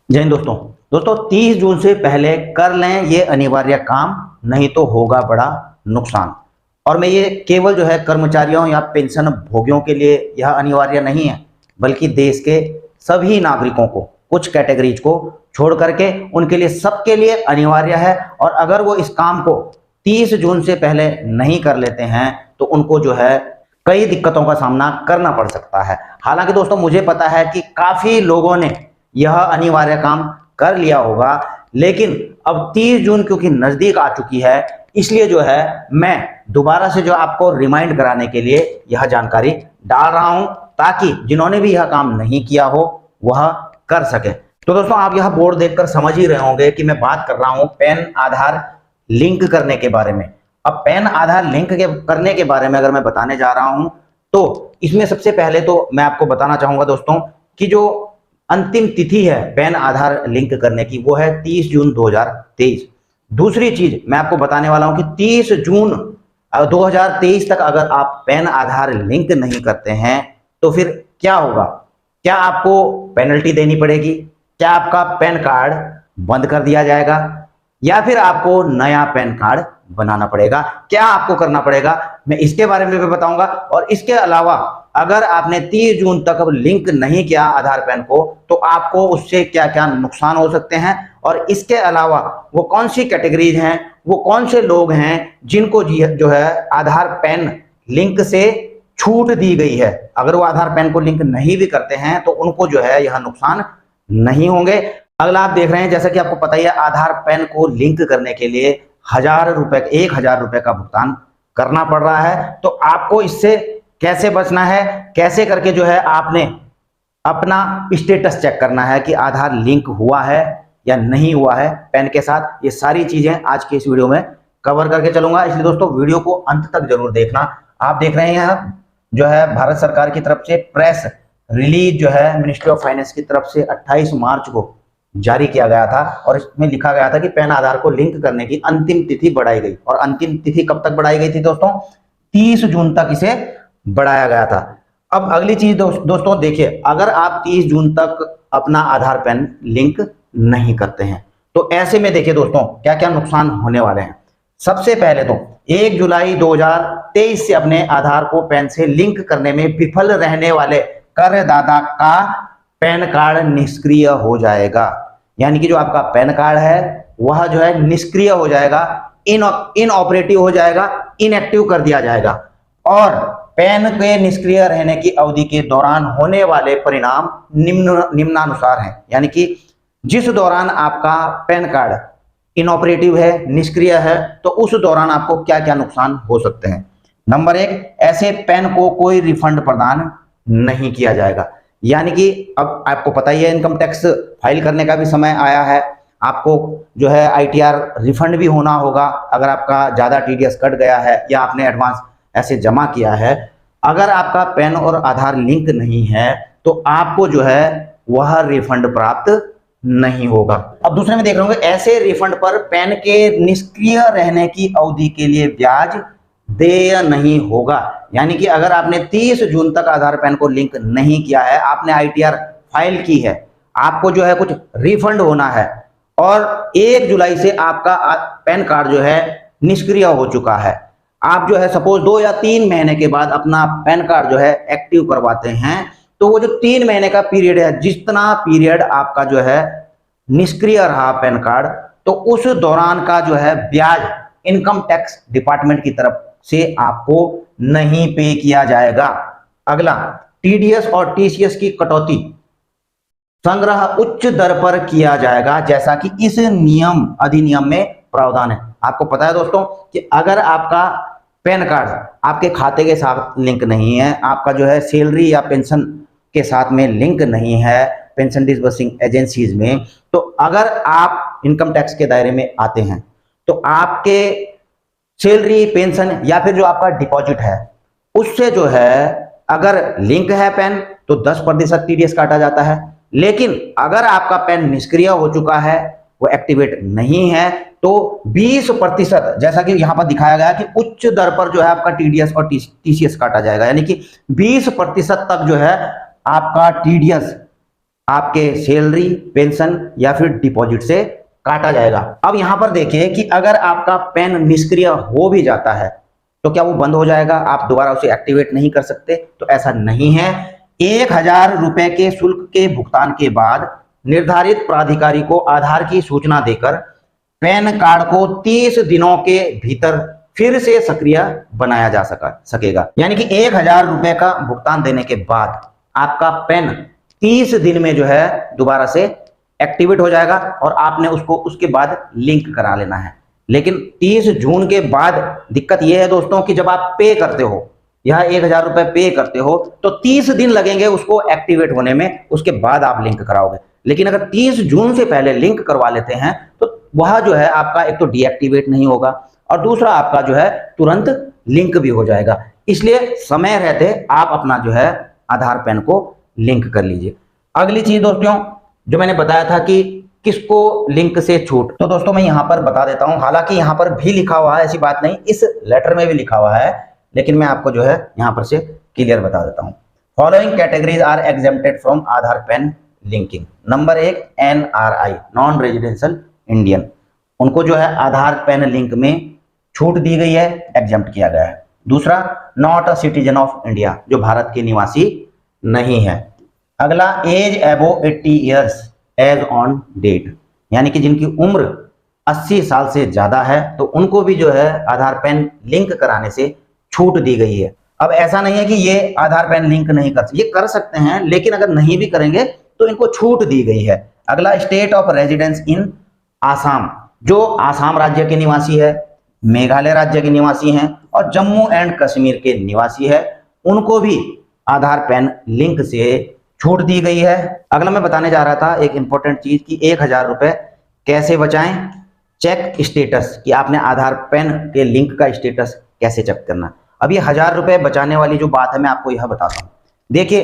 जय हिंद दोस्तों। 30 जून से पहले कर लें ये अनिवार्य काम, नहीं तो होगा बड़ा नुकसान। और मैं ये केवल जो है कर्मचारियों या पेंशन भोगियों के लिए यह अनिवार्य नहीं है, बल्कि देश के सभी नागरिकों को, कुछ कैटेगरीज को छोड़ करके उनके लिए, सबके लिए अनिवार्य है। और अगर वो इस काम को 30 जून से पहले नहीं कर लेते हैं तो उनको जो है कई दिक्कतों का सामना करना पड़ सकता है। हालांकि दोस्तों मुझे पता है कि काफी लोगों ने यह अनिवार्य काम कर लिया होगा, लेकिन अब 30 जून क्योंकि नजदीक आ चुकी है, इसलिए जो है मैं दोबारा से जो आपको रिमाइंड कराने के लिए यह जानकारी डाल रहा हूं, ताकि जिन्होंने भी यह काम नहीं किया हो वह कर सके। तो दोस्तों आप यह बोर्ड देखकर समझ ही रहे होंगे कि मैं बात कर रहा हूं पैन आधार लिंक करने के बारे में। अब पैन आधार लिंक करने के बारे में अगर मैं बताने जा रहा हूं तो इसमें सबसे पहले तो मैं आपको बताना चाहूंगा दोस्तों कि जो अंतिम तिथि है पैन आधार लिंक करने की वो है 30 जून 2023। दूसरी चीज मैं आपको बताने वाला हूं कि 30 जून 2023 तक अगर आप पैन आधार लिंक नहीं करते हैं तो फिर क्या होगा? क्या आपको पेनल्टी देनी पड़ेगी? क्या आपका पैन कार्ड बंद कर दिया जाएगा या फिर आपको नया पैन कार्ड बनाना पड़ेगा? क्या आपको करना पड़ेगा मैं इसके बारे में भी बताऊंगा। और इसके अलावा अगर आपने 30 जून तक अब लिंक नहीं किया आधार पैन को तो आपको उससे क्या क्या नुकसान हो सकते हैं, और इसके अलावा वो कौन सी कैटेगरीज हैं, वो कौन से लोग हैं जिनको जो है आधार पैन लिंक से छूट दी गई है। अगर वो आधार पैन को लिंक नहीं भी करते हैं तो उनको जो है यह नुकसान नहीं होंगे। अगला आप देख रहे हैं, जैसा कि आपको पता ही है, आधार पैन को लिंक करने के लिए 1000 रुपए का भुगतान करना पड़ रहा है। तो आपको इससे कैसे बचना है, कैसे करके जो है आपने अपना स्टेटस चेक करना है कि आधार लिंक हुआ है या नहीं हुआ है पैन के साथ, ये सारी चीजें आज के इस वीडियो में कवर करके चलूंगा। इसलिए दोस्तों वीडियो को अंत तक जरूर देखना। आप देख रहे हैं जो है भारत सरकार की तरफ से प्रेस रिलीज जो है मिनिस्ट्री ऑफ फाइनेंस की तरफ से 28 मार्च को जारी किया गया था, और इसमें लिखा गया था कि पैन आधार को लिंक करने की अंतिम तिथि बढ़ाई गई। और अंतिम तिथि कब तक बढ़ाई गई थी दोस्तों? 30 जून तक इसे बढ़ाया गया था। अब अगली चीज दोस्तों देखिए, अगर आप 30 जून तक अपना आधार पैन लिंक नहीं करते हैं तो ऐसे में देखिए दोस्तों क्या क्या नुकसान होने वाले हैं। सबसे पहले तो 1 जुलाई 2023 से अपने आधार को पैन से लिंक करने में विफल रहने वाले करदाता का पैन कार्ड निष्क्रिय हो जाएगा। यानी कि जो आपका पैन कार्ड है वह जो है निष्क्रिय हो जाएगा, इनऑपरेटिव हो जाएगा, इनएक्टिव कर दिया जाएगा। और पैन के निष्क्रिय रहने की अवधि के दौरान होने वाले परिणाम निम्नानुसार हैं। यानी कि जिस दौरान आपका पैन कार्ड इनऑपरेटिव है, निष्क्रिय है, तो उस दौरान आपको क्या क्या नुकसान हो सकते हैं। नंबर 1, ऐसे पैन को कोई रिफंड प्रदान नहीं किया जाएगा। यानी कि अब आपको पता ही है इनकम टैक्स फाइल करने का भी समय आया है, आपको जो है आईटीआर रिफंड भी होना होगा अगर आपका ज्यादा टीडीएस कट गया है या आपने एडवांस ऐसे जमा किया है। अगर आपका पैन और आधार लिंक नहीं है तो आपको जो है वह रिफंड प्राप्त नहीं होगा। अब दूसरे में देख रहे होंगे, ऐसे रिफंड पर पैन के निष्क्रिय रहने की अवधि के लिए ब्याज देय नहीं होगा। यानी कि अगर आपने 30 जून तक आधार पैन को लिंक नहीं किया है, आपने आईटीआर फाइल की है, आपको जो है कुछ रिफंड होना है, और 1 जुलाई से आपका पैन कार्ड जो है निष्क्रिय हो चुका है, आप जो है सपोज 2 या 3 महीने के बाद अपना पैन कार्ड जो है एक्टिव करवाते हैं, तो वो जो 3 महीने का पीरियड है, जितना पीरियड आपका जो है निष्क्रिय रहा पैन कार्ड, तो उस दौरान का जो है ब्याज इनकम टैक्स डिपार्टमेंट की तरफ से आपको नहीं पे किया जाएगा। अगला, टीडीएस और टीसीएस की कटौती संग्रह उच्च दर पर किया जाएगा, जैसा कि इस अधिनियम में प्रावधान है। आपको पता है दोस्तों कि अगर आपका पैन कार्ड आपके खाते के साथ लिंक नहीं है, आपका जो है सैलरी या पेंशन के साथ में लिंक नहीं है पेंशन डिसबर्सिंग एजेंसीज में, तो अगर आप इनकम टैक्स के दायरे में आते हैं तो आपके सैलरी, पेंशन या फिर जो आपका डिपॉजिट है उससे जो है अगर लिंक है पैन तो 10% टीडीएस काटा जाता है। लेकिन अगर आपका पैन निष्क्रिय हो चुका है, वो एक्टिवेट नहीं है, तो 20%, जैसा कि यहां पर दिखाया गया कि उच्च दर पर जो है आपका टीडीएस और टीसीएस काटा जाएगा। यानी कि 20% तक जो है आपका टीडीएस आपके सैलरी, पेंशन या फिर डिपॉजिट से काटा जाएगा। अब यहां पर देखिए कि अगर आपका पैन निष्क्रिय हो भी जाता है तो क्या वो बंद हो जाएगा, आप दोबारा उसे एक्टिवेट नहीं कर सकते? तो ऐसा नहीं है। 1000 रुपए के शुल्क के भुगतान के बाद निर्धारित प्राधिकारी को आधार की सूचना देकर पैन कार्ड को 30 दिनों के भीतर फिर से सक्रिय बनाया जा सकेगा। यानी कि 1000 रुपए का भुगतान देने के बाद आपका पैन 30 दिन में जो है दोबारा से एक्टिवेट हो जाएगा और आपने उसको उसके बाद लिंक करा लेना है। लेकिन 30 जून के बाद दिक्कत यह है दोस्तों कि जब आप पे करते हो, यह 1000 रुपए पे करते हो तो 30 दिन लगेंगे उसको एक्टिवेट होने में, उसके बाद आप लिंक कराओगे। लेकिन अगर 30 जून से पहले लिंक करवा लेते हैं तो वह जो है आपका एक तो डीएक्टिवेट नहीं होगा और दूसरा आपका जो है तुरंत लिंक भी हो जाएगा। इसलिए समय रहते आप अपना जो है आधार पैन को लिंक कर लीजिए। अगली चीज दोस्तों जो मैंने बताया था कि किसको लिंक से छूट, तो दोस्तों मैं यहां पर बता देता हूं। हालांकि यहां पर भी लिखा हुआ है, ऐसी बात नहीं, इस लेटर में भी लिखा हुआ है, लेकिन मैं आपको जो है यहां पर से क्लियर बता देता हूं। Following categories are exempted from Aadhaar PAN linking. Number 1 NRI, non residential Indian, उनको जो है आधार पैन लिंक में छूट दी गई है, एग्जेम्प्ट किया गया है। दूसरा, not a citizen of India, जो भारत के निवासी नहीं है। अगला, age above 80 years age on date, यानी कि जिनकी उम्र 80 साल से ज्यादा है तो उनको भी जो है आधार पैन लिंक कराने से छूट दी गई है। अब ऐसा नहीं है कि ये आधार पैन लिंक नहीं कर सकते, ये कर सकते हैं, लेकिन अगर नहीं भी करेंगे तो इनको छूट दी गई है। अगला, स्टेट ऑफ रेजिडेंस इन आसाम, जो आसाम राज्य के निवासी है, मेघालय राज्य के निवासी हैं और जम्मू एंड कश्मीर के निवासी है, उनको भी आधार पैन लिंक से छूट दी गई है। अगला मैं बताने जा रहा था एक इंपॉर्टेंट चीज कि 1000 रुपए कैसे बचाएं। चेक स्टेटस, कि आपने आधार पैन के लिंक का स्टेटस कैसे चेक करना। अब ये 1000 रुपए बचाने वाली जो बात है मैं आपको यह बताता हूँ। देखिए,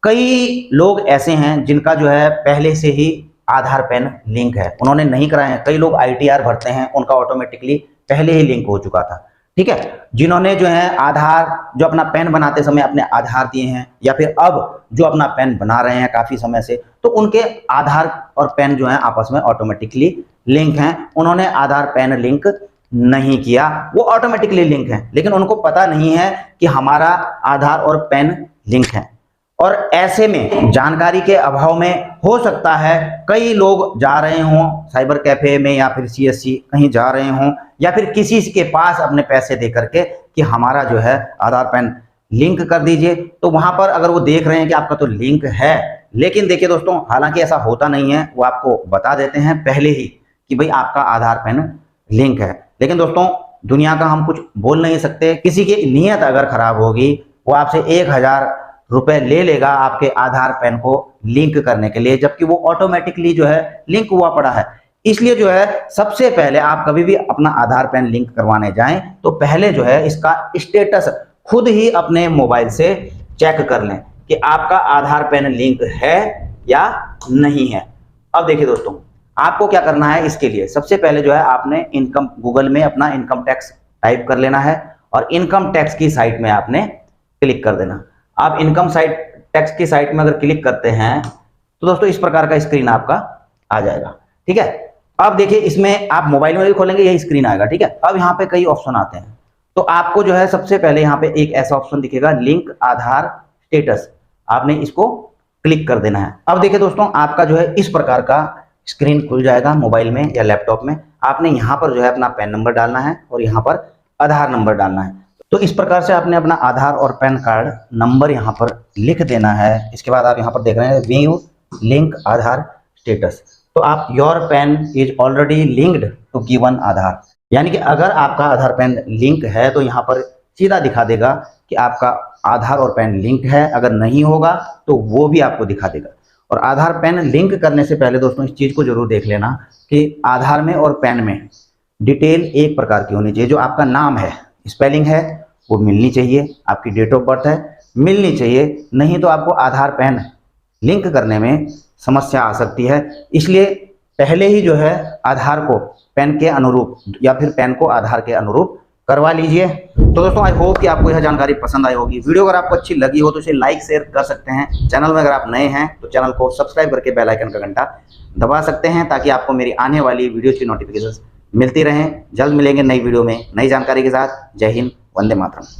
कई लोग ऐसे हैं जिनका जो है पहले से ही आधार पैन लिंक है, उन्होंने नहीं कराए हैं। कई लोग ITR भरते हैं, उनका ऑटोमेटिकली पहले ही लिंक हो चुका था, ठीक है। जिन्होंने जो है आधार, जो अपना पैन बनाते समय अपने आधार दिए हैं या फिर अब जो अपना पैन बना रहे हैं काफी समय से, तो उनके आधार और पैन जो है आपस में ऑटोमेटिकली लिंक हैं। उन्होंने आधार पैन लिंक नहीं किया, वो ऑटोमेटिकली लिंक है, लेकिन उनको पता नहीं है कि हमारा आधार और पैन लिंक है। और ऐसे में जानकारी के अभाव में हो सकता है कई लोग जा रहे हों साइबर कैफे में या फिर CSC कहीं जा रहे हों या फिर किसी के पास अपने पैसे दे करके कि हमारा जो है आधार पैन लिंक कर दीजिए, तो वहां पर अगर वो देख रहे हैं कि आपका तो लिंक है, लेकिन देखिए दोस्तों हालांकि ऐसा होता नहीं है, वो आपको बता देते हैं पहले ही कि भाई आपका आधार पैन लिंक है। लेकिन दोस्तों दुनिया का हम कुछ बोल नहीं सकते, किसी की नीयत अगर खराब होगी वो आपसे 1000 रुपए ले लेगा आपके आधार पैन को लिंक करने के लिए, जबकि वो ऑटोमेटिकली जो है लिंक हुआ पड़ा है। इसलिए जो है सबसे पहले आप कभी भी अपना आधार पैन लिंक करवाने जाएं तो पहले जो है इसका स्टेटस खुद ही अपने मोबाइल से चेक कर लें कि आपका आधार पैन लिंक है या नहीं है। अब देखिए दोस्तों, आपको क्या करना है, इसके लिए सबसे पहले जो है आपने इनकम, गूगल में अपना इनकम टैक्स टाइप कर लेना है और इनकम टैक्स की साइट में आपने क्लिक कर देना। आप इनकम टैक्स की साइट में अगर क्लिक करते हैं तो दोस्तों इस प्रकार का स्क्रीन आपका आ जाएगा, ठीक है। अब देखिए इसमें आप मोबाइल में भी खोलेंगे यही स्क्रीन आएगा, ठीक है। अब यहाँ पे कई ऑप्शन आते हैं, तो आपको जो है सबसे पहले यहाँ पे एक ऐसा ऑप्शन दिखेगा लिंक आधार स्टेटस, आपने इसको क्लिक कर देना है। अब देखिए दोस्तों आपका जो है इस प्रकार का स्क्रीन खुल जाएगा मोबाइल में या लैपटॉप में। आपने यहाँ पर जो है अपना पैन नंबर डालना है और यहाँ पर आधार नंबर डालना है। तो इस प्रकार से आपने अपना आधार और पैन कार्ड नंबर यहाँ पर लिख देना है। इसके बाद आप यहाँ पर देख रहे हैं व्यू लिंक आधार स्टेटस, तो आप your PAN is already linked to given Aadhaar, यानी कि अगर आपका आधार पैन लिंक है तो यहाँ पर सीधा दिखा देगा कि आपका आधार और पैन लिंक है। अगर नहीं होगा तो वो भी आपको दिखा देगा। और आधार पैन लिंक करने से पहले दोस्तों इस चीज़ को जरूर देख लेना कि आधार में और पैन में डिटेल एक प्रकार की होनी चाहिए। जो आपका नाम है, स्पेलिंग है, वो मिलनी चाहिए, आपकी डेट ऑफ बर्थ है मिलनी चाहिए, नहीं तो आपको आधार पैन लिंक करने में समस्या आ सकती है। इसलिए पहले ही जो है आधार को पैन के अनुरूप या फिर पैन को आधार के अनुरूप करवा लीजिए। तो दोस्तों आई होप कि आपको यह जानकारी पसंद आई होगी। वीडियो अगर आपको अच्छी लगी हो तो इसे लाइक शेयर कर सकते हैं। चैनल में अगर आप नए हैं तो चैनल को सब्सक्राइब करके बेल आइकन का घंटा दबा सकते हैं, ताकि आपको मेरी आने वाली वीडियो की नोटिफिकेशन मिलती रहें। जल्द मिलेंगे नई वीडियो में नई जानकारी के साथ। जय हिंद, वंदे मातरम।